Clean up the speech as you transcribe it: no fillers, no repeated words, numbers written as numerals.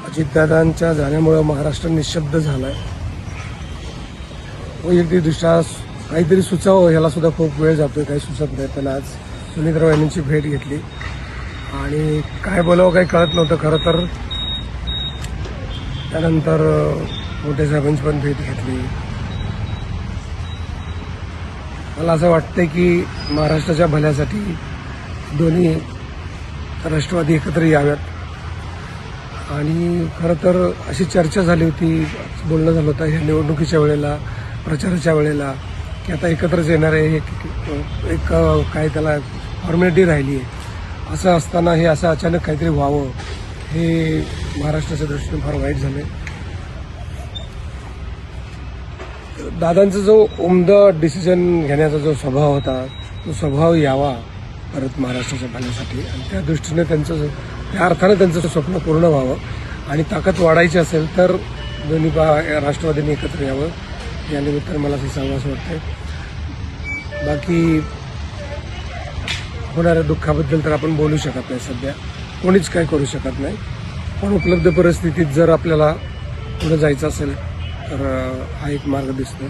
अजितदादांच्या जाण्यामुळे महाराष्ट्र निशब्द झालाय. वैयक्तिकदृष्ट्या काहीतरी सुचावं ह्याला सुद्धा खूप वेळ जातोय, काही सुचत नाही. पण आज सुनीतराव यांची भेट घेतली आणि काय बोलावं काही कळत नव्हतं खरं तर. त्यानंतर मोठे साहेबांची पण भेट घेतली. मला असं वाटतंय की महाराष्ट्राच्या भल्यासाठी दोन्ही राष्ट्रवादी एकत्र याव्यात. आणि खरं तर अशी चर्चा झाली होती, बोलणं झालं होतं ह्या निवडणुकीच्या वेळेला, प्रचाराच्या वेळेला, की आता एकत्रच येणार आहे. एक काय त्याला फॉर्मॅलिटी राहिली आहे. असं असताना हे असं अचानक काहीतरी व्हावं हे महाराष्ट्राच्या दृष्टीने फार वाईट झालं. दादांचा जो उमदा डिसिजन घेण्याचा जो स्वभाव होता तो स्वभाव यावा परत महाराष्ट्राच्या भल्यासाठी. आणि त्या दृष्टीने त्या अर्थानं त्यांचं स्वप्न पूर्ण व्हावं आणि ताकद वाढायची असेल तर दोन्ही राष्ट्रवादींनी एकत्र यावं. या निमित्तानं मला ते सांगावं असं वाटतंय. बाकी होणाऱ्या दुःखाबद्दल तर आपण बोलू शकत नाही, सध्या कोणीच काय करू शकत नाही. पण उपलब्ध परिस्थितीत जर आपल्याला पुढे जायचं असेल तर हा एक मार्ग दिसतो.